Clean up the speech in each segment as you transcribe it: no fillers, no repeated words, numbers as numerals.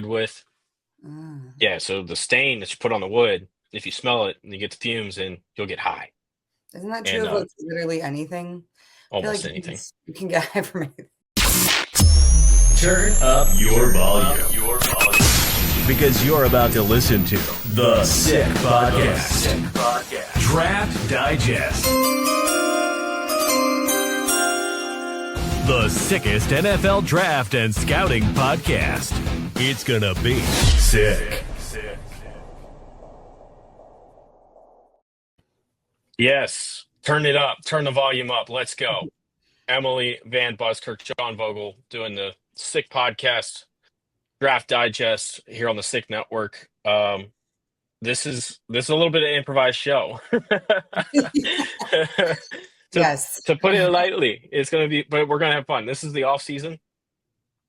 with. Mm. Yeah, so the stain that you put on the wood, if you smell it and you get the fumes in, you'll get high. Isn't that true And of like literally anything? I feel like almost anything. you can get high from anything. Turn up your volume. Because you're about to listen to The Sick Podcast. Draft Digest. The sickest NFL draft and scouting podcast. It's gonna be sick. Yes, turn it up, turn the volume up. Let's go. Emily Van Buskirk, John Vogel doing the Sick Podcast Draft Digest here on the Sick Network. This is a little bit of improvised show. to Yes. to put it lightly, it's gonna be, but we're gonna have fun. This is the off season.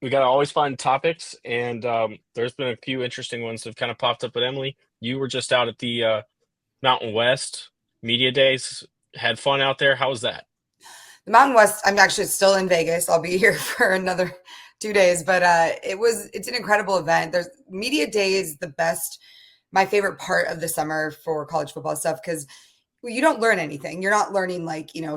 We gotta always find topics, and there's been a few interesting ones that have kind of popped up. But Emily, you were just out at the Mountain West Media Days. Had fun out there. How was that? The Mountain West, I'm actually still in Vegas. I'll be here for another 2 days, but it's an incredible event. There's media days, the best, my favorite part of the summer for college football stuff, because you don't learn anything. You're not learning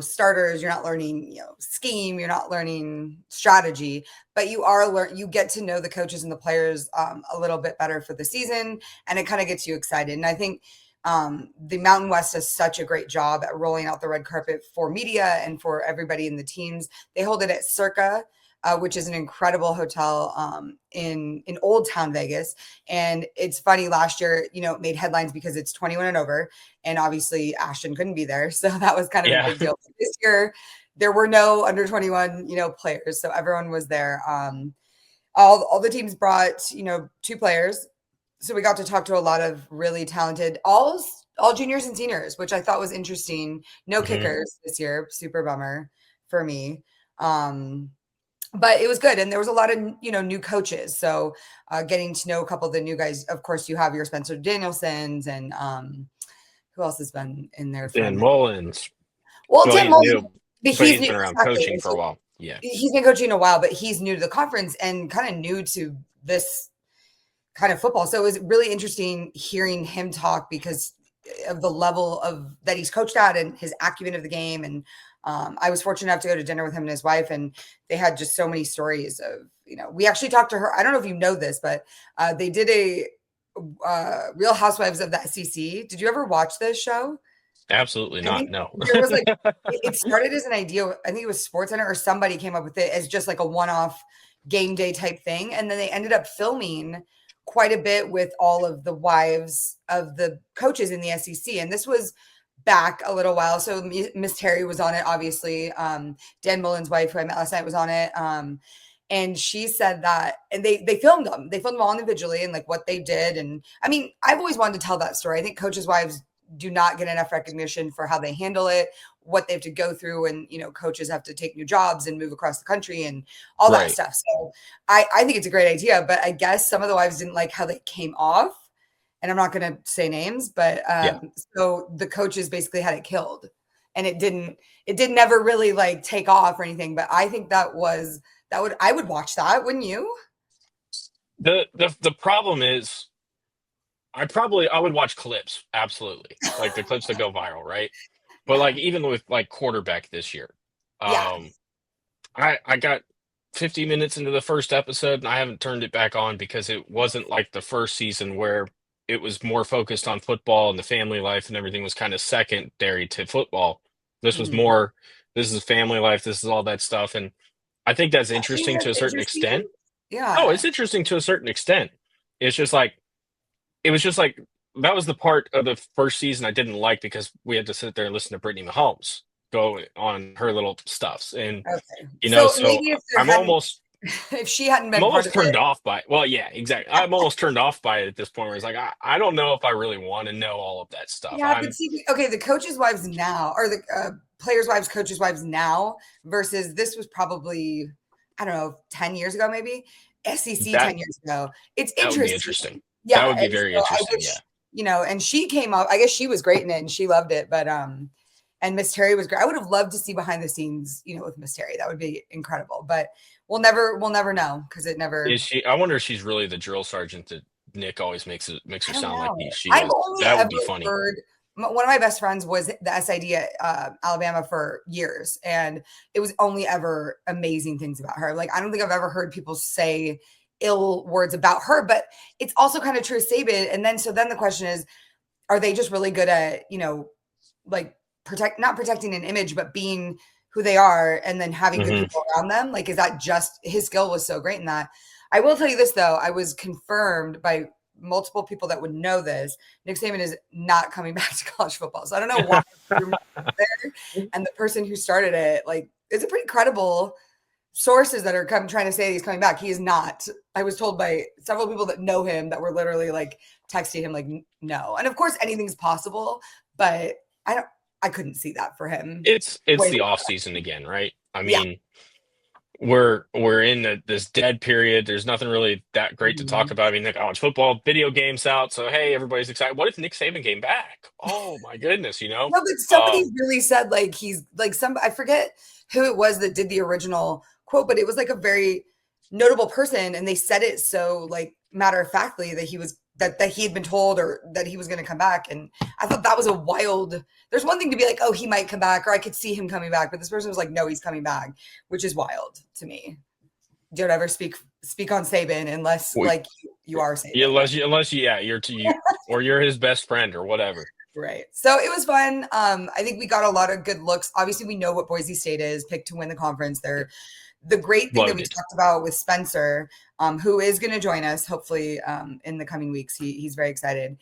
starters. You're not learning, scheme. You're not learning strategy, but you get to know the coaches and the players a little bit better for the season. And it kind of gets you excited. And I think the Mountain West does such a great job at rolling out the red carpet for media and for everybody in the teams. They hold it at Circa, which is an incredible hotel in Old Town Vegas. And it's funny, last year, it made headlines because it's 21 and over. And obviously Ashton couldn't be there. So that was kind of a big deal. This year, there were no under 21, players. So everyone was there. All the teams brought, 2 players. So we got to talk to a lot of really talented, all juniors and seniors, which I thought was interesting. No kickers this year. Super bummer for me. But it was good. And there was a lot of, new coaches. So getting to know a couple of the new guys. Of course, you have your Spencer Danielsons and who else has been in there? Dan Mullins. Well, Dan Mullins, he's been around coaching for a while. Yeah. He's been coaching a while, but he's new to the conference and kind of new to this kind of football. So it was really interesting hearing him talk because of the level of that he's coached at and his acumen of the game. And I was fortunate enough to go to dinner with him and his wife, and they had just so many stories of, we actually talked to her. I don't know if you know this, but they did a Real Housewives of the SEC. Did you ever watch this show? Absolutely not. No. There was it started as an idea. I think it was SportsCenter or somebody came up with it as just like a one-off game day type thing. And then they ended up filming quite a bit with all of the wives of the coaches in the SEC. And this was back a little while. So Miss Terry was on it, obviously. Dan Mullen's wife, who I met last night, was on it. And she said that, and they filmed them. They filmed them all individually and like what they did. And I mean, I've always wanted to tell that story. I think coaches' wives do not get enough recognition for how they handle it, what they have to go through. And, coaches have to take new jobs and move across the country and all that stuff. So I think it's a great idea, but I guess some of the wives didn't like how they came off. And I'm not going to say names, but so the coaches basically had it killed, and it didn't ever really like take off or anything. But I think I would watch that. Wouldn't you? The problem is I would watch clips. Absolutely. Like the clips that go viral. Right. But like, even with like quarterback this year, I got 50 minutes into the first episode and I haven't turned it back on because it wasn't like the first season where it was more focused on football and the family life and everything was kind of secondary to football. This was more, this is family life. This is all that stuff. And I think that's interesting to a certain extent. Yeah. Oh, it's interesting to a certain extent. It was just like, that was the part of the first season I didn't like because we had to sit there and listen to Brittany Mahomes go on her little stuffs. And, I'm almost, if she hadn't been I'm almost turned off by it. Well, yeah, exactly. I'm almost turned off by it at this point where it's like, I don't know if I really want to know all of that stuff. Yeah, but see, okay, the coaches' wives now, or the players' wives, coaches' wives now versus this was probably, I don't know, 10 years ago, maybe SEC 10 years ago. It's interesting. That would be interesting. Yeah, that would be very interesting. And she came up, I guess she was great in it and she loved it, but and Miss Terry was great. I would have loved to see behind the scenes, with Miss Terry. That would be incredible. But we'll never know because it never. Is she? I wonder if she's really the drill sergeant that Nick always makes her I don't sound like know. she I've is. only That would ever be funny. heard one of my best friends was the SID at Alabama for years, and it was only ever amazing things about her. Like I don't think I've ever heard people say ill words about her, but it's also kind of true of Saban. And then the question is, are they just really good at like not protecting an image, but being who they are, and then having good Hmm. people around them? Like, is that just his skill was so great in that? I will tell you this though, I was confirmed by multiple people that would know this. Nick Saban is not coming back to college football. So I don't know why there. And the person who started it, like, is a pretty credible sources that are trying to say he's coming back. He is not. I was told by several people that know him that were literally like texting him like no. And of course anything's possible, but I couldn't see that for him. It's Way the off before. season again, right? I Yeah. mean, we're in this dead period. There's nothing really that great to talk Mhm. about. I mean, the college football video game's out, so hey, everybody's excited. What if Nick Saban came back? Oh my goodness, you know? No, but somebody Um, really said like he's like I forget who it was that did the original quote, but it was like a very notable person, and they said it so like matter of factly that he was that he had been told or that he was going to come back, and I thought that was a wild. There's one thing to be like, oh, he might come back, or I could see him coming back, but this person was like, no, he's coming back, which is wild to me. Don't ever speak on Saban unless we- like you are Saban. yeah, yeah, you're his best friend or whatever. Right. So it was fun. I think we got a lot of good looks. Obviously, we know what Boise State is, picked to win the conference. They're the great thing that we Loaded. talked about with Spencer, who is going to join us hopefully in the coming weeks. He's very excited.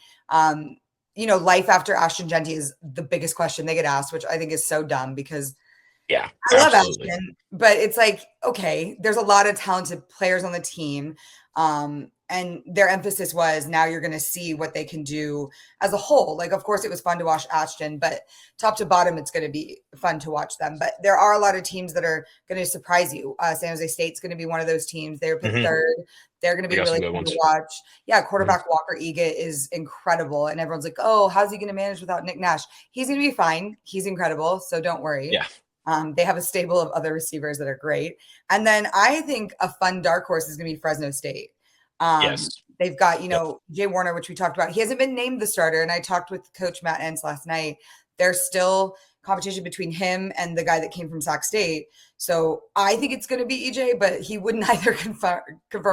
Life after Ashton Genty is the biggest question they get asked, which I think is so dumb because Yeah, I love absolutely. Ashton, but it's like, okay, there's a lot of talented players on the team. And their emphasis was now you're going to see what they can do as a whole. Like, of course, it was fun to watch Ashton, but top to bottom, it's going to be fun to watch them. But there are a lot of teams that are going to surprise you. San Jose State's going to be one of those teams. They were picked Mhm. third. They're going to They be got some really good fun to ones. watch. Yeah, quarterback Walker Egat is incredible. And everyone's like, oh, how's he going to manage without Nick Nash? He's going to be fine. He's incredible. So don't worry. Yeah. They have a stable of other receivers that are great. And then I think a fun dark horse is going to be Fresno State. Yes. They've got, Yep. Jay Warner, which we talked about. He hasn't been named the starter. And I talked with Coach Matt Entz last night. There's still competition between him and the guy that came from Sac State. So I think it's going to be EJ, but he wouldn't either confirm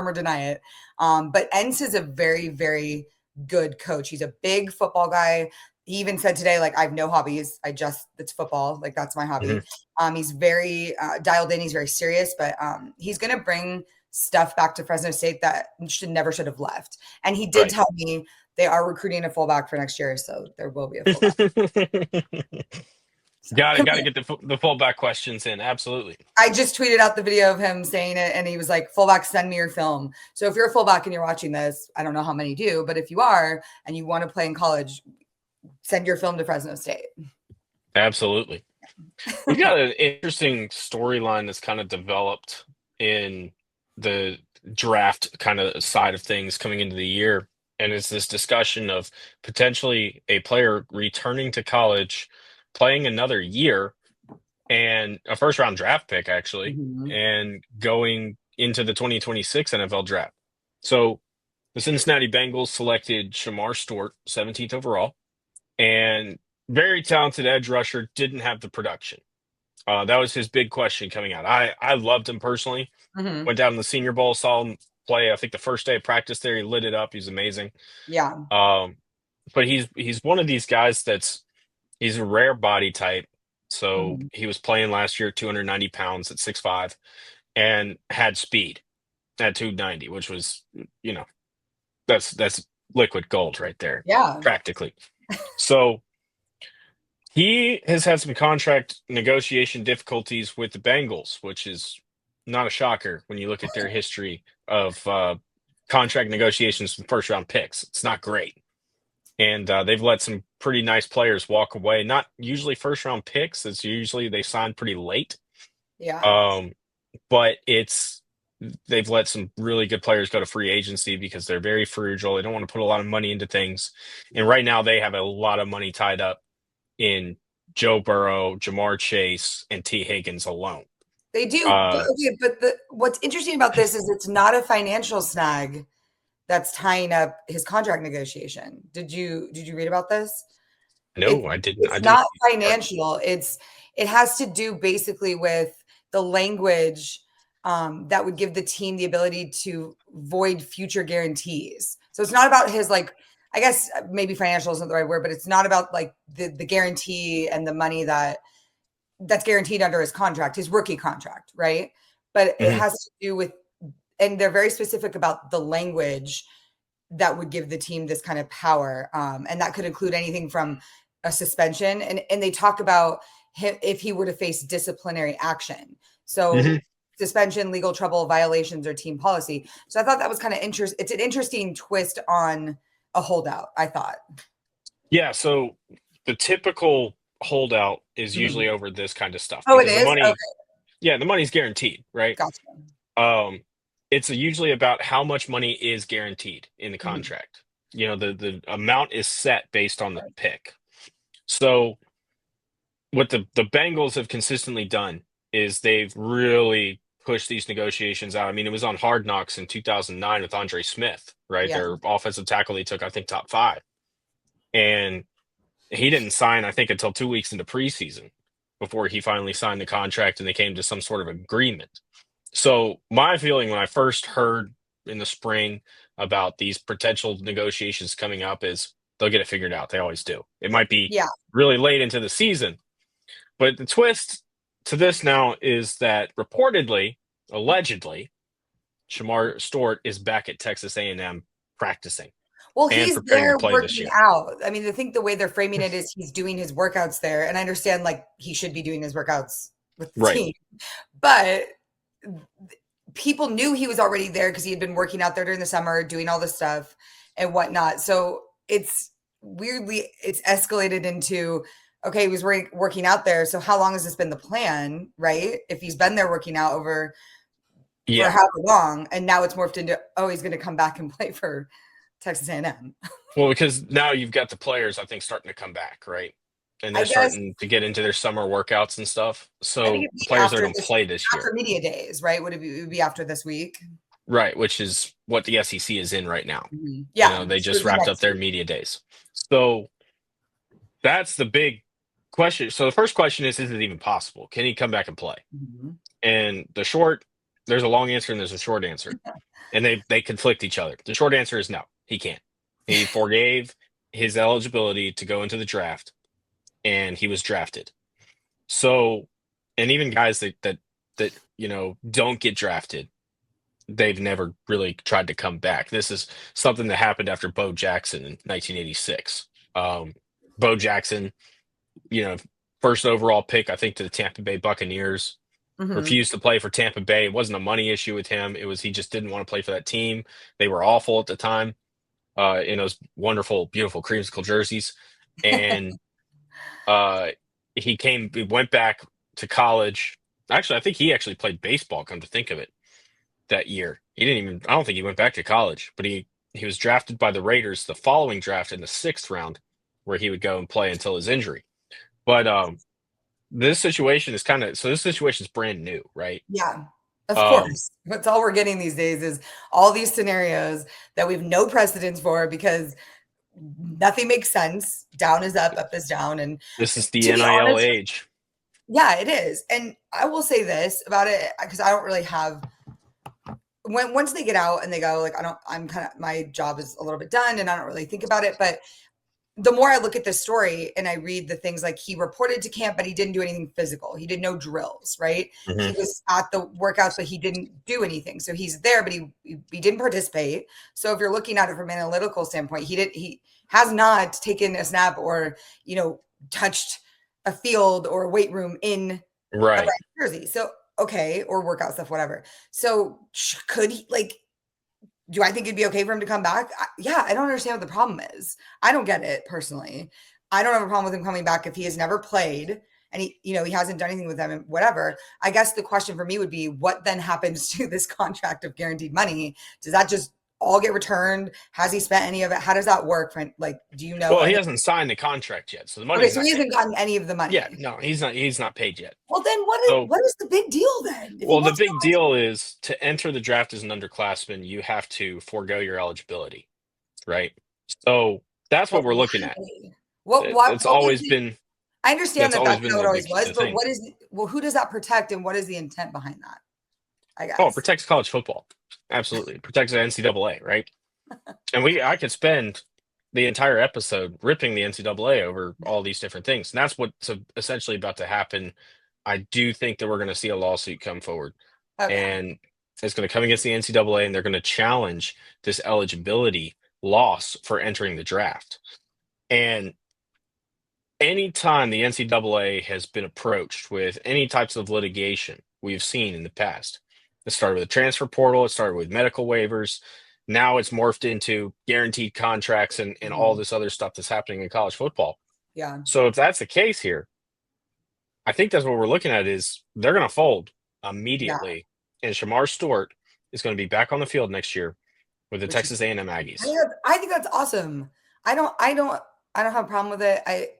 or deny it. But Entz is a very, very good coach. He's a big football guy. He even said today, like, I have no hobbies. It's football. Like, that's my hobby. He's very dialed in. He's very serious, but he's going to bring stuff back to Fresno State that never should have left. And he did tell me they are recruiting a fullback for next year. So there will be a fullback. Got to get the fullback questions in. Absolutely. I just tweeted out the video of him saying it, and he was like, fullback, send me your film. So if you're a fullback and you're watching this, I don't know how many do, but if you are and you want to play in college, send your film to Fresno State. Absolutely. We've got an interesting storyline that's kind of developed in the draft kind of side of things coming into the year. And it's this discussion of potentially a player returning to college, playing another year, and a first round draft pick, actually, and going into the 2026 NFL draft. So the Cincinnati Bengals selected Shemar Stewart, 17th overall, and very talented edge rusher, didn't have the production. That was his big question coming out. I loved him personally. Went down to the Senior Bowl, saw him play. I think the first day of practice there, he lit it up. He's amazing. Yeah. But he's one of these guys he's a rare body type. So he was playing last year at 290 pounds at 6'5", and had speed at 290, which was, that's liquid gold right there. Yeah. Practically. So he has had some contract negotiation difficulties with the Bengals, which is not a shocker when you look at their history of contract negotiations from first round picks. It's not great. And they've let some pretty nice players walk away. Not usually first round picks. It's usually they sign pretty late. Yeah. But they've let some really good players go to free agency because they're very frugal. They don't want to put a lot of money into things. And right now they have a lot of money tied up in Joe Burrow, Jamar Chase, and T. Higgins alone. They do. Uh, But what's interesting about this is it's not a financial snag that's tying up his contract negotiation. Did you read about this? no, I didn't. I It's didn't. not financial. It has to do basically with the language that would give the team the ability to void future guarantees. So it's not about his like, I guess maybe financial isn't the right word, but it's not about like the guarantee and the money that's guaranteed under his contract, his rookie contract, right? But it Mhm. has to do with, and they're very specific about the language that would give the team this kind of power, and that could include anything from a suspension, and they talk about him if he were to face disciplinary action. So Mhm. suspension, legal trouble, violations, or team policy. So I thought that was kind of interesting. It's an interesting twist on a holdout, I thought. Yeah, so the typical holdout is Mhm. usually over this kind of stuff Oh, it because the is? Okay, money, yeah, the money's guaranteed, right? gotcha. Um, it's usually about how much money is guaranteed in the Mhm. contract. The amount is set based on the Right. pick. So what the Bengals have consistently done is they've really pushed these negotiations out. I mean, it was on Hard Knocks in 2009 with Andre Smith, right? Yeah. Their offensive tackle they took, I think, top five. And he didn't sign, I think, until 2 weeks into preseason before he finally signed the contract and they came to some sort of agreement. So my feeling when I first heard in the spring about these potential negotiations coming up is they'll get it figured out. They always do. It might be Yeah. really late into the season, but the twist to this now is that reportedly, allegedly, Shemar Stewart is back at Texas A&M practicing Well, and he's preparing to there play this working year. out. I mean, I think the way they're framing it is he's doing his workouts there, and I understand like he should be doing his workouts with the Right. team, but people knew he was already there because he had been working out there during the summer, doing all this stuff and whatnot. So it's weirdly it's escalated into okay, he was working out there. So how long has this been the plan, right? If he's been there working out over for Yeah. however long, and now it's morphed into oh, he's going to come back and play for Texas A&M. Well, because now you've got the players, I think, starting to come back, right? And I they're guess starting to get into their summer workouts and stuff. I think So it'd the be players are going to play this after year, media days, right? It would be after this week? right? Which is what the SEC is in right now. Mhm. Yeah, They so just it'd be wrapped up next their week. media days. So that's the big question. So the first question is it even possible? Can he come back and play? Mhm. And there's a long answer and there's a short answer. And they conflict each other. The short answer is no, he can't. He forgave his eligibility to go into the draft and he was drafted. So, and even guys that don't get drafted, they've never really tried to come back. This is something that happened after Bo Jackson in 1986. Bo Jackson, you know, first overall pick, I think, to the Tampa Bay Buccaneers, Mhm. refused to play for Tampa Bay. It wasn't a money issue with him. It was he just didn't want to play for that team. They were awful at the time, in those wonderful, beautiful creamsicle jerseys. And uh, he went back to college. Actually, I think he actually played baseball, come to think of it, that year. I don't think he went back to college, but he was drafted by the Raiders the following draft in the sixth round, where he would go and play until his injury. But this situation is brand new, right? Yeah, of Um, course. That's all we're getting these days is all these scenarios that we have no precedence for because nothing makes sense. Down is up is down, and this is the to be NIL honest age. yeah, it is, and I will say this about it because I don't really have when once they get out and they go like I'm kind of my job is a little bit done and I don't really think about it, but the more I look at this story and I read the things like he reported to camp, but he didn't do anything physical. He did no drills, right? He Mhm. was at the workouts, but he didn't do anything. So he's there, but he didn't participate. So if you're looking at it from an analytical standpoint, he has not taken a snap or touched a field or a weight room in a Right. bright jersey. So okay, or workout stuff, whatever. So could he do I think it'd be okay for him to come back? Yeah, I don't understand what the problem is. I don't get it personally. I don't have a problem with him coming back if he has never played and he hasn't done anything with them and whatever. I guess the question for me would be what then happens to this contract of guaranteed money? Does that just all get returned? Has he spent any of it? How does that work? Like, do you know? Well, he hasn't signed the contract yet, so the Okay, money's so not he paid. hasn't gotten any of the Yeah, money. no, he's not paid yet. Well, then So, what is the big deal then? If he well, the wants to big deal is to enter the draft as an underclassman, you have to forego your eligibility, right? So that's what but we're looking at. why? It's What was always the been I understand that's that always that's been how it always was, the but thing. what is well, who does that protect and what is the intent behind that? I Oh, it guess. protects college football. Absolutely. It protects the NCAA, right? And I could spend the entire episode ripping the NCAA over all these different things. And that's what's essentially about to happen. I do think that we're going to see a lawsuit come forward, Oh yeah. and it's going to come against the NCAA, and they're going to challenge this eligibility loss for entering the draft. And anytime the NCAA has been approached with any types of litigation we've seen in the past, it started with the transfer portal, it started with medical waivers. Now it's morphed into guaranteed contracts and all Mhm. this other stuff that's happening in college football. Yeah. So if that's the case here, I think that's what we're looking at is they're going to fold Yeah. immediately, and Shemar Stewart is going to be back on the field next year with the Which is Texas A&M Aggies. I think that's awesome. I don't have a problem with it.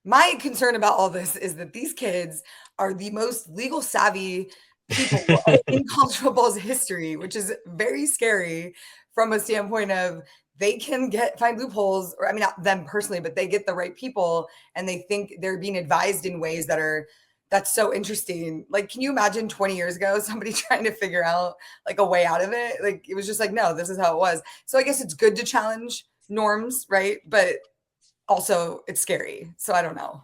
My concern about all this is that these kids are the most legal savvy people in college football's history, which is very scary from a standpoint of they can find loopholes, or I mean not them personally, but they get the right people and they think they're being advised in ways that's so interesting. Like, can you imagine 20 years ago somebody trying to figure out like a way out of it? Like it was just like, no, this is how it was. So I guess it's good to challenge norms, right? But also it's scary. So I don't know.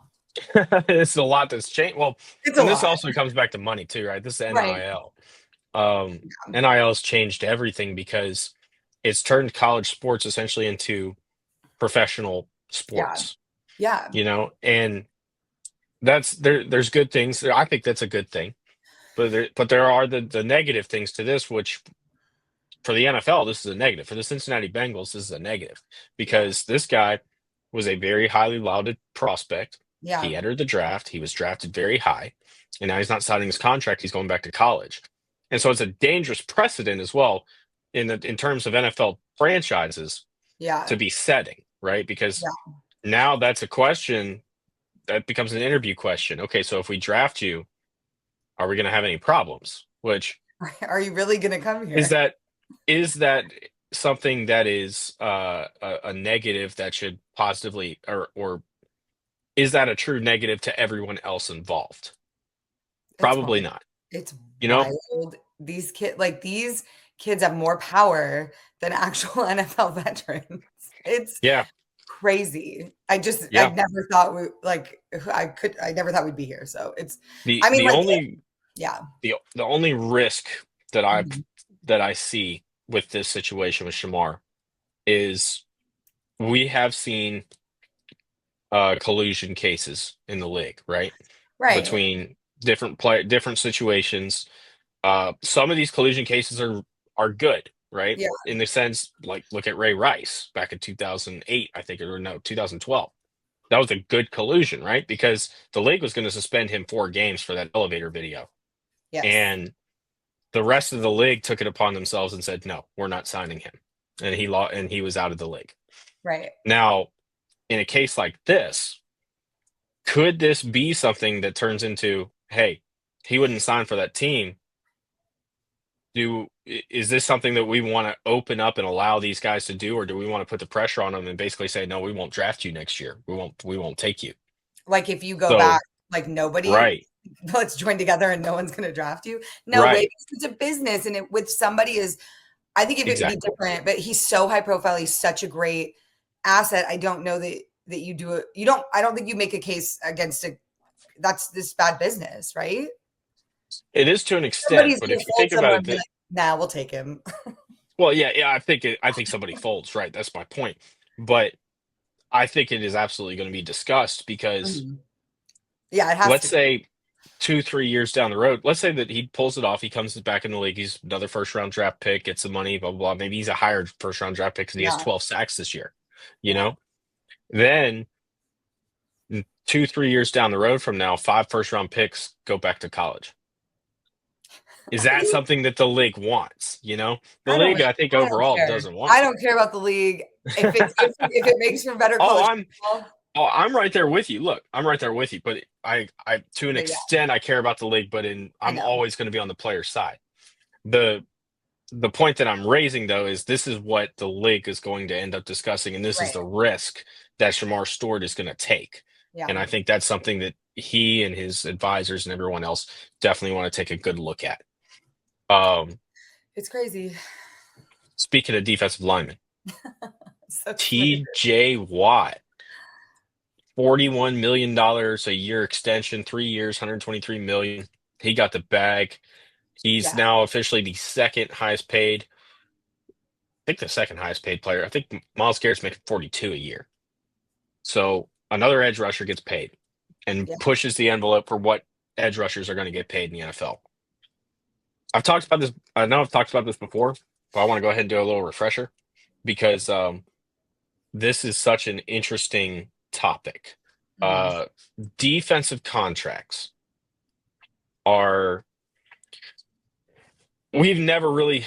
It's a lot that's changed. Well, It's a and this lot. also comes back to money too, right? This is Right. NIL. NIL has changed everything because it's turned college sports essentially into professional Yeah. sports, Yeah. and there's good things. I think that's a good thing, but there are the negative things to this, which for the NFL, this is a negative. For the Cincinnati Bengals, this is a negative Yeah. because this guy was a very highly lauded prospect. He Yeah. entered the draft. He was drafted very high, and now he's not signing his contract. He's going back to college, and so it's a dangerous precedent as well in terms of NFL franchises to Yeah. be setting, right? Because Yeah. now that's a question that becomes an interview question. Okay, so if we draft you, are we going to have any problems? Which Are you really going to come is here? that is that something that is a negative that should positively or is that a true negative to everyone else involved? It's Probably wild. not. It's You know? wild. These kids have more power than actual NFL veterans. It's Yeah, crazy. I yeah. never thought I never thought we'd be here. So The I mean, the like, only yeah. the only risk that I Mhm. that I see with this situation with Shamar is we have seen collusion cases in the league, right? Right. Between different situations. Some of these collusion cases are good, right? Yeah. In the sense, like look at Ray Rice back in 2008, I think, or no, 2012. That was a good collusion, right? Because the league was going to suspend him 4 games for that elevator video, Yes. and the rest of the league took it upon themselves and said, "No, we're not signing him," and he was out of the league. Right. Now, in a case like this, could this be something that turns into, hey, he wouldn't sign for that team? Is this something that we want to open up and allow these guys to do, or do we want to put the pressure on them and basically say, no, we won't draft you next year. We won't take you. Like if you go back, So like nobody right, let's join together and no one's going to draft you. No way. right, It's a business. And with somebody I think if it would be exactly. different, but he's so high profile. He's such a great asset. I don't know that you do it. I don't think you make a case against that's this bad business, right? It is to an extent, Somebody's but going if to you fold think about somewhere it, and be like, nah, we'll take him. well, yeah, I think somebody folds, right? That's my point. But I think it is absolutely going to be discussed because Mhm. Yeah, it has let's to be. say 2, 3 years down the road, let's say that he pulls it off, he comes back in the league, he's another first round draft pick, gets the money, blah, blah, blah. Maybe he's a higher first round draft pick because he has Yeah. 12 sacks this year, you Yeah. know? Then 2, 3 years down the road from now, 5 first round picks go back to college. Is that something that the league wants? The I don't league, I think, I don't overall care. doesn't want I that. don't care about the league. If it makes for better Oh, college I'm football, oh, I'm right there with you. Look, I'm right there with you. But I to an but yeah, extent, I care about the league, but I I'm know. always going to be on the player's side. The the point that I'm raising though is this is what the league is going to end up discussing, and this is Right. the risk that Shemar Stewart is going to take. Yeah. And I think that's something that he and his advisors and everyone else definitely want to take a good look at. Um, It's crazy. Speaking of defensive linemen, So crazy. TJ Watt, $41 million a year extension, 3 years, 123 million. He got the bag. He's Yeah. now officially the second highest paid. I think the second highest paid player. I think Miles Garrett's making 42 a year. So another edge rusher gets paid and Yeah. pushes the envelope for what edge rushers are going to get paid in the NFL. I've talked about this. I know I've talked about this before, but I want to go ahead and do a little refresher because this is such an interesting topic. Mhm. Defensive contracts are, we've never really,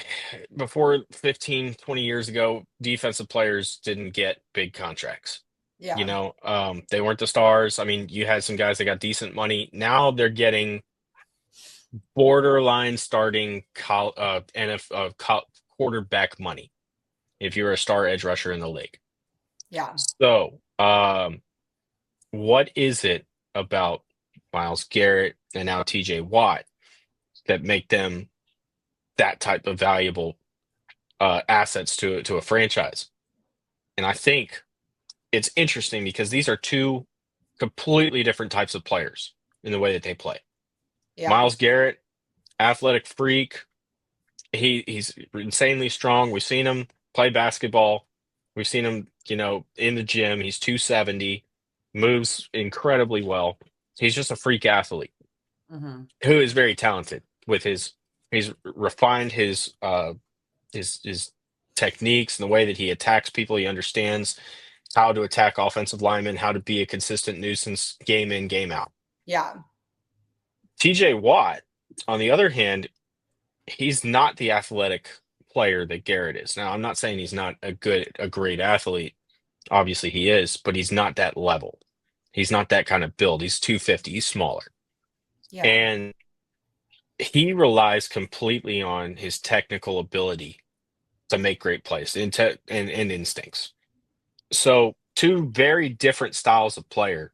before 15, 20 years ago, defensive players didn't get big contracts. Yeah. They weren't the stars. I mean, you had some guys that got decent money. Now they're getting borderline starting quarterback money if you're a star edge rusher in the league. Yeah. So, what is it about Myles Garrett and now TJ Watt that make them that type of valuable assets to a franchise? And I think it's interesting because these are two completely different types of players in the way that they play. Yeah. Myles Garrett, athletic freak. He's insanely strong. We've seen him play basketball. We've seen him, in the gym. He's 270, moves incredibly well. He's just a freak athlete Hmm. who is very talented with he's refined his techniques and the way that he attacks people. He understands how to attack offensive linemen, how to be a consistent nuisance game in, game out. Yeah. TJ Watt, on the other hand, he's not the athletic player that Garrett is. Now, I'm not saying he's not a great athlete. Obviously, he is, but he's not that level. He's not that kind of build. He's 250. He's smaller. Yeah. And he relies completely on his technical ability to make great plays and instincts. So, two very different styles of player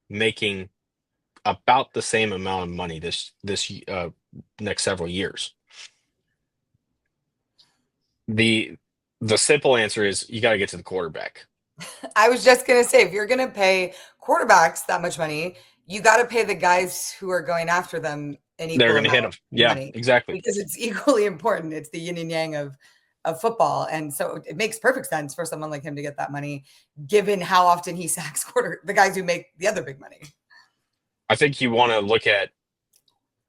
making about the same amount of money this next several years. The simple answer is you got to get to the quarterback. I was just going to say, if you're going to pay quarterbacks that much money, you got to pay the guys who are going after them an equal They're going to hit amount them. of Yeah, money exactly. because it's equally important. It's the yin and yang of football. And so it makes perfect sense for someone like him to get that money, given how often he sacks the guys who make the other big money. I think you want to look at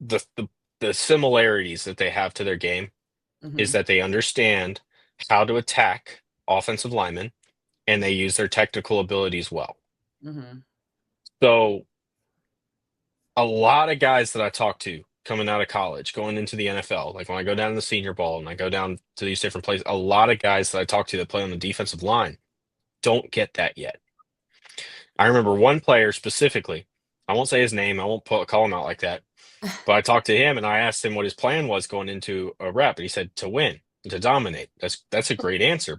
the similarities that they have to their game is that they understand how to attack offensive linemen and they use their technical abilities well. Mm-hmm. So a lot of guys that I talk to coming out of college, going into the NFL, like when I go down to the Senior Bowl and I go down to these different places, a lot of guys that I talk to that play on the defensive line don't get that yet. I remember one player specifically. I won't say his name. I won't call him out like that. But I talked to him and I asked him what his plan was going into a rep, and he said to win, to dominate. That's a great answer.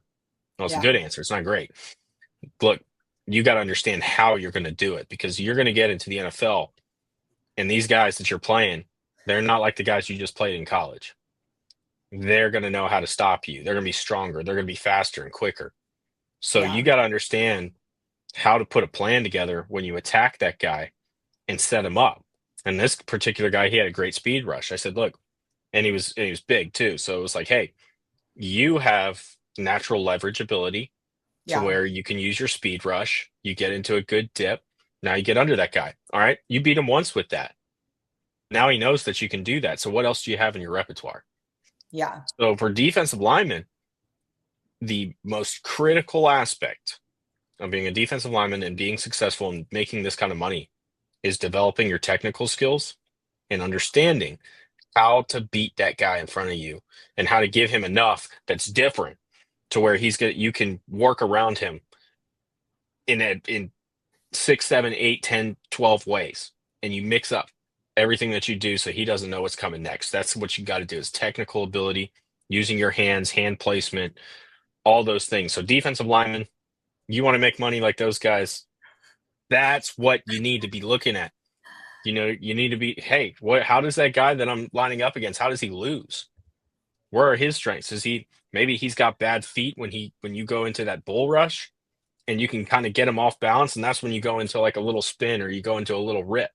Well, it's a good answer. It's not great. Look, you got to understand how you're going to do it because you're going to get into the NFL, and these guys that you're playing, they're not like the guys you just played in college. They're going to know how to stop you. They're going to be stronger. They're going to be faster and quicker. So you got to understand how to put a plan together when you attack that guy and set him up. And this particular guy, he had a great speed rush. I said, look, and he was big too. So it was like, hey, you have natural leverage ability to where you can use your speed rush. You get into a good dip. Now you get under that guy. All right. You beat him once with that. Now he knows that you can do that. So what else do you have in your repertoire? Yeah. So for defensive linemen, the most critical aspect of being a defensive lineman and being successful and making this kind of money is developing your technical skills and understanding how to beat that guy in front of you and how to give him enough that's different to where you can work around him in 6, 7, 8, 10, 12 ways. And you mix up everything that you do so he doesn't know what's coming next. That's what you got to do is technical ability, using your hands, hand placement, all those things. So defensive linemen, you want to make money like those guys, that's what you need to be looking at. You need to be, hey, how does that guy that I'm lining up against, how does he lose? Where are his strengths? Maybe he's got bad feet when you go into that bull rush and you can kind of get him off balance, and that's when you go into like a little spin or you go into a little rip.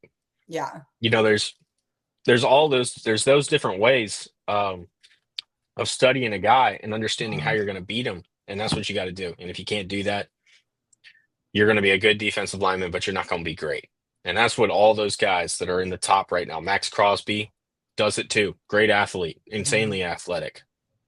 Yeah. There's those different ways of studying a guy and understanding how you're going to beat him, and that's what you got to do. And if you can't do that, you're going to be a good defensive lineman, but you're not going to be great. And that's what all those guys that are in the top right now, Max Crosby does it too. Great athlete, insanely athletic,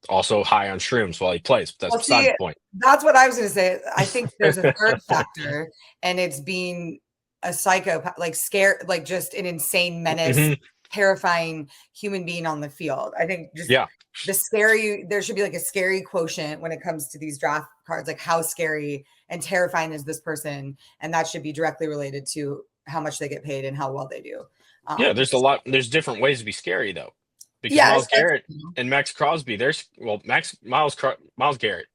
also high on shrooms while he plays. But that's beside the point. That's what I was going to say. I think there's a third factor, and it's being a psychopath, like scared, like just an insane menace, terrifying human being on the field. I think just there should be like a scary quotient when it comes to these draft cards, like how scary and terrifying is this person? And that should be directly related to how much they get paid and how well they do. There's different ways to be scary though. Because Myles Garrett and Max Crosby, Myles Garrett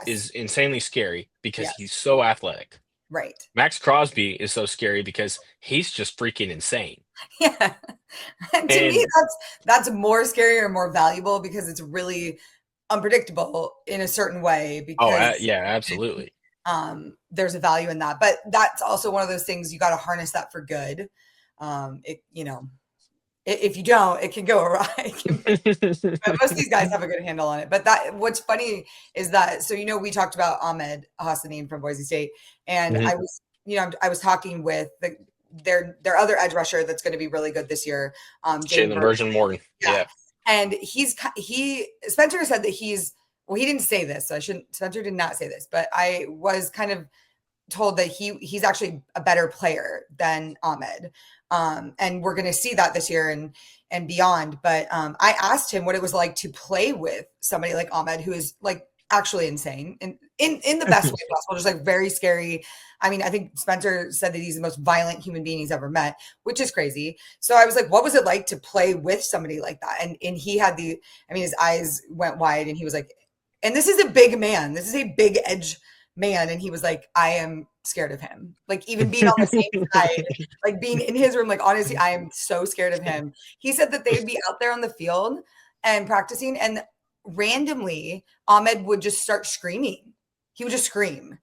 is insanely scary because he's so athletic. Right. Max Crosby is so scary because he's just freaking insane. Yeah. And to me, that's more scary or more valuable because it's really unpredictable in a certain way. Because, absolutely. There's a value in that. But that's also one of those things you got to harness that for good. If you don't, it can go awry. But most of these guys have a good handle on it. But what's funny is that, we talked about Ahmed Hassanin from Boise State, and I was talking with their other edge rusher that's going to be really good this year, Jalen Virgin Morgan. Yeah. And Spencer said that he didn't say this, so Spencer did not say this, but I was kind of told that he's actually a better player than Ahmed. And we're going to see that this year and beyond. But I asked him what it was like to play with somebody like Ahmed, who is like actually insane and in the best way possible, just like very scary. I mean, I think Spencer said that he's the most violent human being he's ever met, which is crazy. So I was like, what was it like to play with somebody like that? And he had his eyes went wide and he was like, and this is a big man. This is a big edge man. And he was like, I am scared of him. Like even being on the same side, like being in his room, like honestly, I am so scared of him. He said that they'd be out there on the field and practicing, and randomly Ahmed would just start screaming. He would just scream.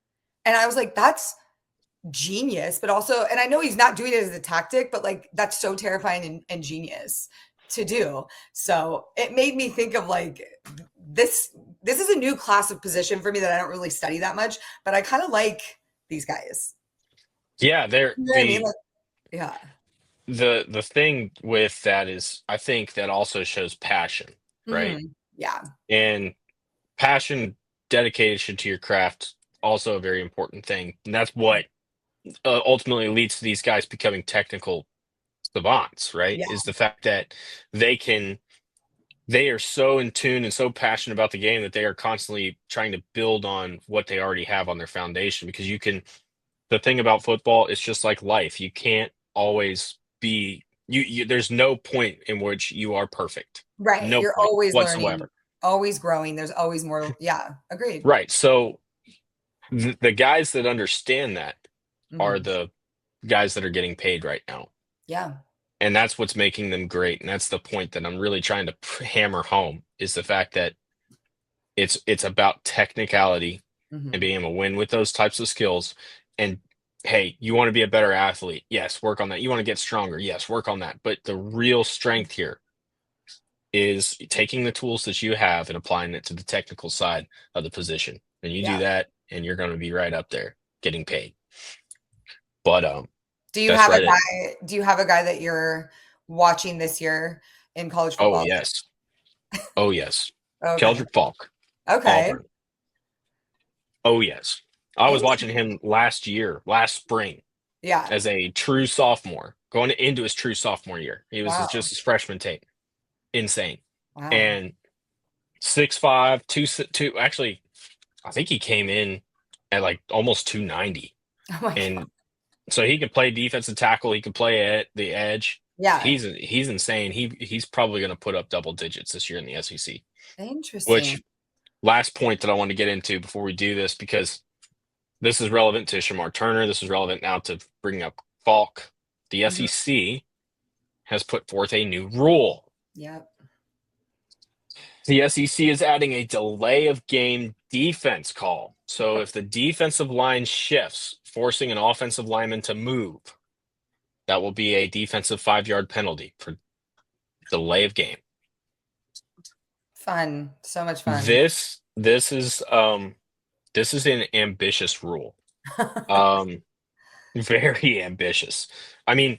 And I was like, that's genius. But also, and I know he's not doing it as a tactic, but like that's so terrifying and genius to do. So it made me think of like this is a new class of position for me that I don't really study that much, but I kind of like these guys. Yeah, yeah. The thing with that is I think that also shows passion, right? Mm-hmm. Yeah. And passion, dedication to your craft, also a very important thing. And that's what ultimately leads to these guys becoming technical savants, right? Yeah. Is the fact that they are so in tune and so passionate about the game that they are constantly trying to build on what they already have on their foundation. Because the thing about football is just like life. You can't always be, there's no point in which you are perfect. Right. No You're point always whatsoever. learning, always growing. There's always more. Yeah. Agreed. Right. So the guys that understand that are the guys that are getting paid right now. Yeah. And that's what's making them great. And that's the point that I'm really trying to hammer home is the fact that it's about technicality and being able to win with those types of skills. And hey, you want to be a better athlete? Yes, work on that. You want to get stronger? Yes, work on that. But the real strength here is taking the tools that you have and applying it to the technical side of the position. And you do that, and you're going to be right up there getting paid. But do you have a guy? Do you have a guy that you're watching this year in college football? Oh yes. Okay. Keldrick Falk. Okay. Auburn. Oh yes. I was watching him last spring. Yeah. As a true sophomore, going into his true sophomore year. He was just his freshman tape. insane. Wow. And 6'5", two. Actually, I think he came in at like almost 290, Oh my God. and so he can play defensive tackle. He can play at the edge. Yeah. He's insane. He's probably going to put up double digits this year in the SEC. Interesting. Which last point that I want to get into before we do this, because this is relevant to Shemar Turner. This is relevant now to bringing up Falk. The Mhm. SEC has put forth a new rule. Yep. The SEC is adding a delay of game defense call. So if the defensive line shifts, forcing an offensive lineman to move, that will be a defensive 5-yard penalty for delay of game. Fun. So much fun. This is an ambitious rule. Very ambitious. I mean,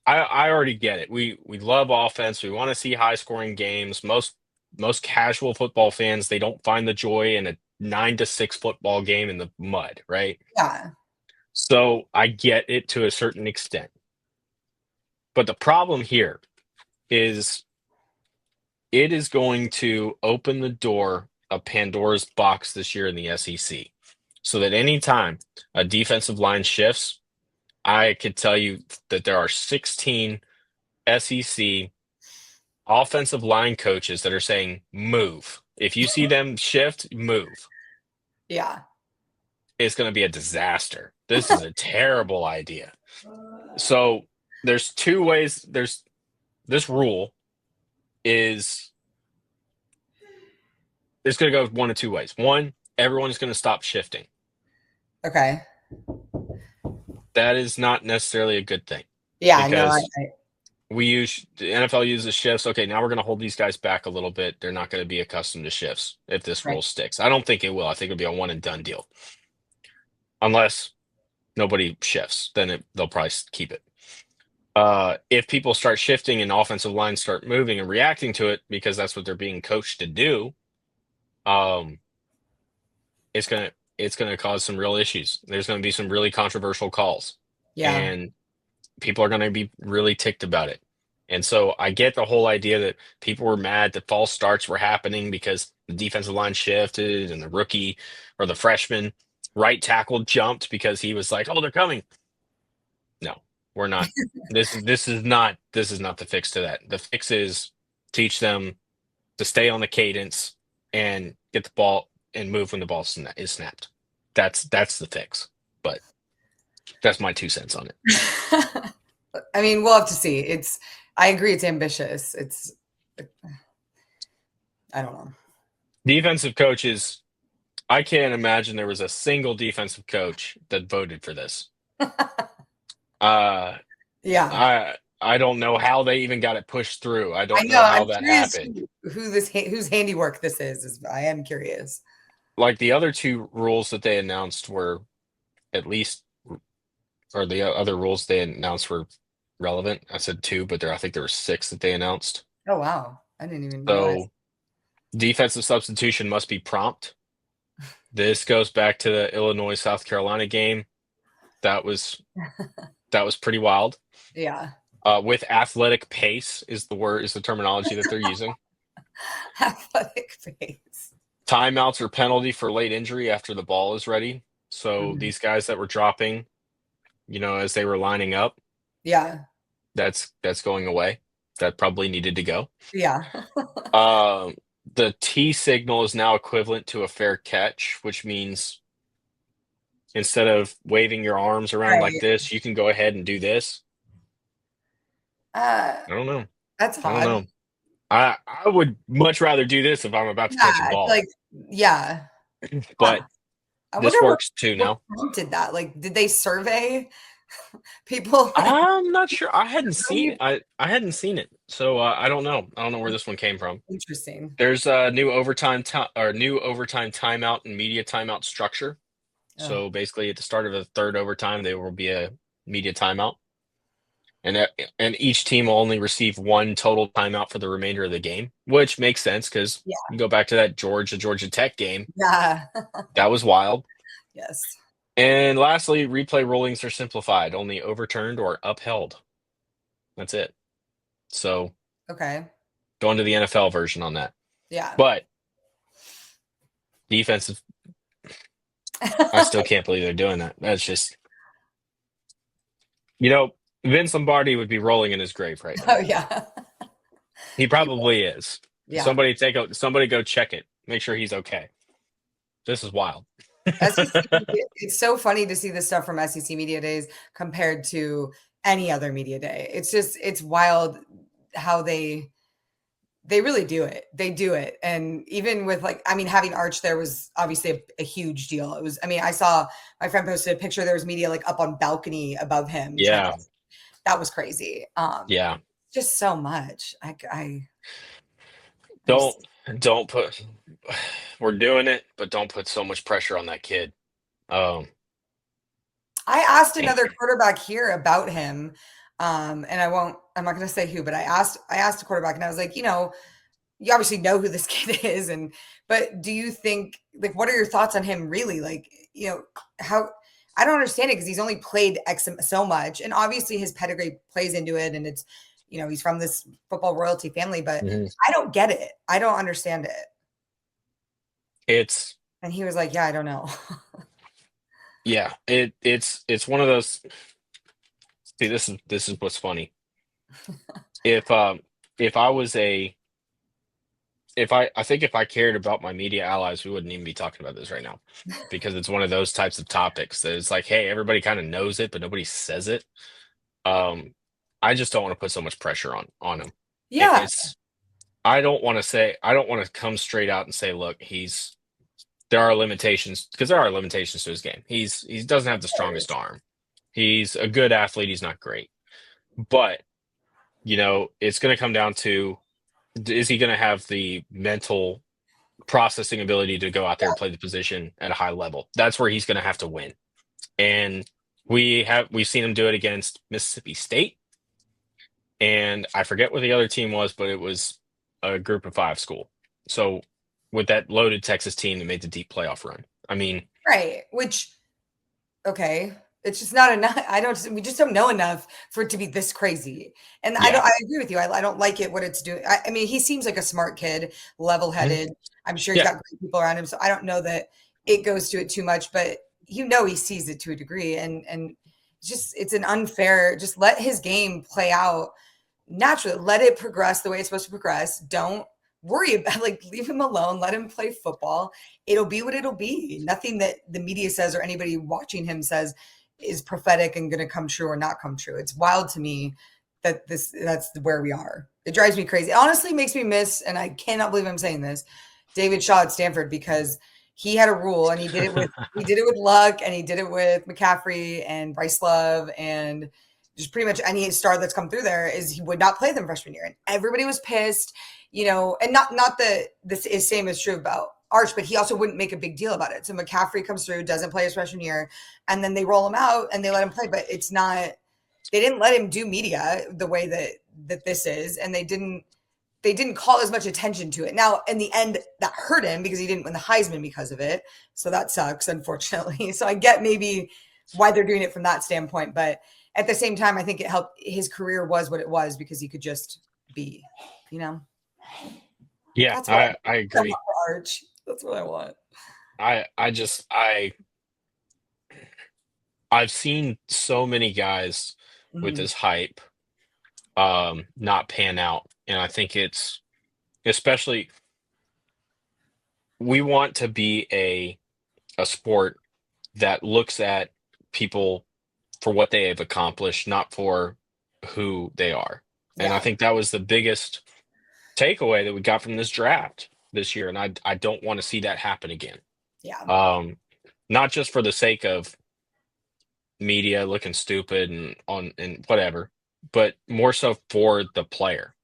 I already get it. We love offense. We want to see high scoring games. Most casual football fans, they don't find the joy in a 9-6 football game in the mud, right? Yeah. So I get it to a certain extent. But the problem here is it is going to open the door of Pandora's box this year in the SEC. So that anytime a defensive line shifts, I could tell you that there are 16 SEC offensive line coaches that are saying, move. If you see them shift, move. Yeah. It's going to be a disaster. This is a terrible idea. So there's two ways. This rule is it's going to go one of two ways. One, everyone's going to stop shifting. Okay. That is not necessarily a good thing. Yeah. Because the NFL uses shifts. Okay, now we're going to hold these guys back a little bit. They're not going to be accustomed to shifts if this rule sticks. I don't think it will. I think it'll be a one and done deal. Unless nobody shifts, then they'll probably keep it. If people start shifting and offensive lines start moving and reacting to it because that's what they're being coached to do, it's gonna cause some real issues. There's gonna be some really controversial calls, and people are gonna be really ticked about it. And so I get the whole idea that people were mad that false starts were happening because the defensive line shifted and the rookie or the freshman right tackle jumped because he was like, "Oh, they're coming." No, we're not. This is not the fix to that. The fix is teach them to stay on the cadence and get the ball and move when the ball is snapped. That's the fix. But that's my 2 cents on it. I mean, we'll have to see. I agree it's ambitious. I don't know. Defensive coaches, I can't imagine there was a single defensive coach that voted for this. Yeah. I don't know how they even got it pushed through. I don't I know. know how I'm that curious happened. whose handiwork this is. I am curious. Like the other two rules that they announced were at least, or the other rules they announced were relevant. I said two, but I think there were 6 that they announced. Oh, wow. I didn't even realize. So defensive substitution must be prompt. This goes back to the Illinois-South Carolina game. That was pretty wild. Yeah. With athletic pace is the terminology that they're using. Athletic pace. Timeouts or penalty for late injury after the ball is ready. So these guys that were dropping, as they were lining up. Yeah. That's going away. That probably needed to go. Yeah. The T signal is now equivalent to a fair catch, which means instead of waving your arms around like this, you can go ahead and do this. I don't know. That's odd. I don't know. I would much rather do this if I'm about to catch a ball. But this works too now. Did that? Did they survey people? I'm not sure. I hadn't seen it. I hadn't seen it, so I don't know. I don't know where this one came from. Interesting. There's a new overtime timeout and media timeout structure. Oh. So basically, at the start of the third overtime, there will be a media timeout, and each team will only receive one total timeout for the remainder of the game, which makes sense because you go back to that Georgia Tech game. Yeah, that was wild. Yes. And lastly, replay rulings are simplified, only overturned or upheld. That's it. So okay. going to the NFL version on that. Yeah. But defensive, I still can't believe they're doing that. That's just, Vince Lombardi would be rolling in his grave right now. Oh yeah. He probably is. Yeah. Somebody go check it. Make sure he's okay. This is wild. SEC, it's so funny to see the stuff from SEC media days compared to any other media day. It's wild how they really do it. They do it. And even with having Arch there was obviously a huge deal. It was, I saw my friend posted a picture. There was media up on balcony above him. Yeah. That was crazy. Yeah. Just so much. Don't put, we're doing it, but don't put so much pressure on that kid. I asked another quarterback here about him. And I'm not going to say who, but I asked a quarterback and I was like, you obviously know who this kid is. But do you think, what are your thoughts on him really? How, I don't understand it because he's only played so much. And obviously his pedigree plays into it. And it's, he's from this football royalty family, but I don't get it. I don't understand it. And he was like, yeah, I don't know. Yeah, it's one of those. See, this is what's funny. If I think if I cared about my media allies, we wouldn't even be talking about this right now, because it's one of those types of topics that it's like, hey, everybody kind of knows it, but nobody says it. I just don't want to put so much pressure on him. Yeah. I don't want to come straight out and say, look, there are limitations, because there are limitations to his game. He doesn't have the strongest arm. He's a good athlete. He's not great. But, it's going to come down to, is he going to have the mental processing ability to go out there and play the position at a high level? That's where he's going to have to win. And we've seen him do it against Mississippi State. And I forget what the other team was, but it was a group of 5 school. So with that loaded Texas team that made the deep playoff run. Right. Okay. It's just not enough. We just don't know enough for it to be this crazy. And yeah. I agree with you. I don't like it, what it's doing. He seems like a smart kid, level-headed. I'm sure he's got great people around him. So I don't know that it goes to it too much, but he sees it to a degree. And it's an unfair, just let his game play out naturally. Let it progress the way it's supposed to progress. Don't worry about, leave him alone. Let him play football. It'll be what it'll be. Nothing that the media says or anybody watching him says is prophetic and going to come true or not come true. It's wild to me that that's where we are. It drives me crazy. It honestly makes me miss, and I cannot believe I'm saying this, David Shaw at Stanford, because he had a rule and he did it with Luck, and he did it with McCaffrey and Bryce Love, and just pretty much any star that's come through there is he would not play them freshman year. And everybody was pissed, and not that this is same as true about Arch, but he also wouldn't make a big deal about it. So McCaffrey comes through, doesn't play his freshman year, and then they roll him out and they let him play. But it's not, they didn't let him do media the way that this is, and they didn't call as much attention to it. Now, in the end, that hurt him because he didn't win the Heisman because of it. So that sucks, unfortunately. So I get maybe why they're doing it from that standpoint. But at the same time, I think it helped. His career was what it was because he could just be, Yeah, I agree. Arch. That's what I want. I've seen so many guys with this hype not pan out. And I think it's, especially, we want to be a sport that looks at people for what they have accomplished, not for who they are. Yeah. And I think that was the biggest takeaway that we got from this draft this year. And I don't want to see that happen again. Yeah. Not just for the sake of media looking stupid and whatever, but more so for the player.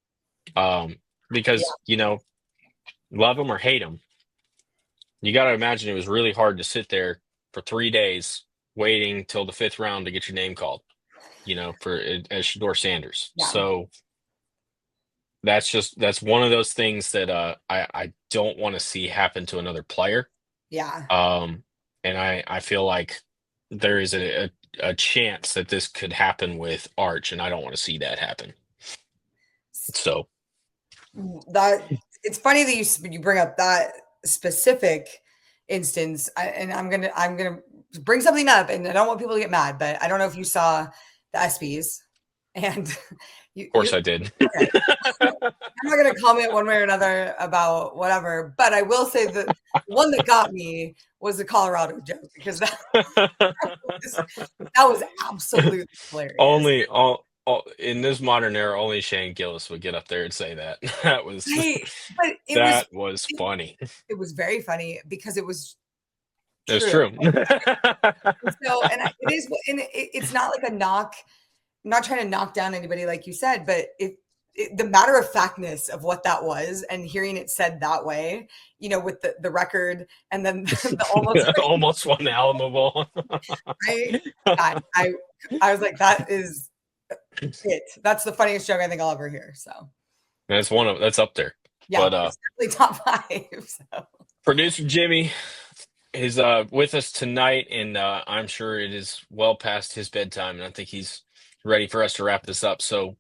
Because, love him or hate him, you got to imagine it was really hard to sit there for 3 days waiting till the 5th round to get your name called, as Shedeur Sanders. Yeah. So that's one of those things that I don't want to see happen to another player. Yeah. And I feel like there is a chance that this could happen with Arch, and I don't want to see that happen. So That it's funny that you bring up that specific instance, and I'm gonna bring something up, and I don't want people to get mad, but I don't know if you saw the ESPYs, and Of course, I did. okay. I'm not gonna comment one way or another about whatever, but I will say that one that got me was the Colorado joke, because that was absolutely hilarious. Only in this modern era, only Shane Gillis would get up there and say that. That was Right, but was funny. it was very funny because it was It's true. true. So, it is, and it's not like a knock. I'm not trying to knock down anybody, like you said, but the matter of factness of what that was, and hearing it said that way, with the record, and then the almost won the Alamo Bowl. I was like, that is it. That's the funniest joke I think I'll ever hear. So that's up there. Yeah, but it's definitely top 5. So. Producer Jimmy is with us tonight, and I'm sure it is well past his bedtime, and I think he's ready for us to wrap this up. So,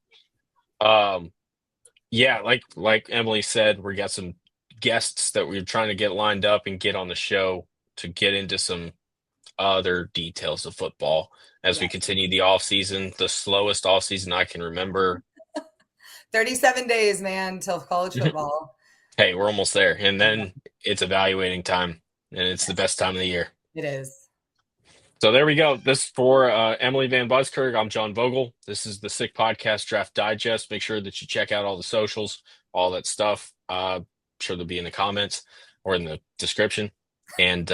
yeah, like Emily said, we got some guests that we're trying to get lined up and get on the show to get into some other details of football as we continue the off season, the slowest off season I can remember. 37 days, man, till college football. Hey, we're almost there, and then it's evaluating time, and it's the best time of the year. It is. So there we go. This for Emily Van Buskirk. I'm John Vogel. This is the Sick Podcast Draft Digest. Make sure that you check out all the socials, all that stuff. I'm sure they'll be in the comments or in the description. And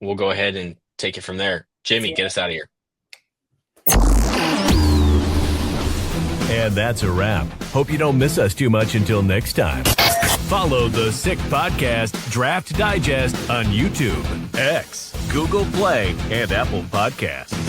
we'll go ahead and take it from there. Jimmy, get us out of here. And that's a wrap. Hope you don't miss us too much until next time. Follow the Sick Podcast Draft Digest on YouTube, X, Google Play, and Apple Podcasts.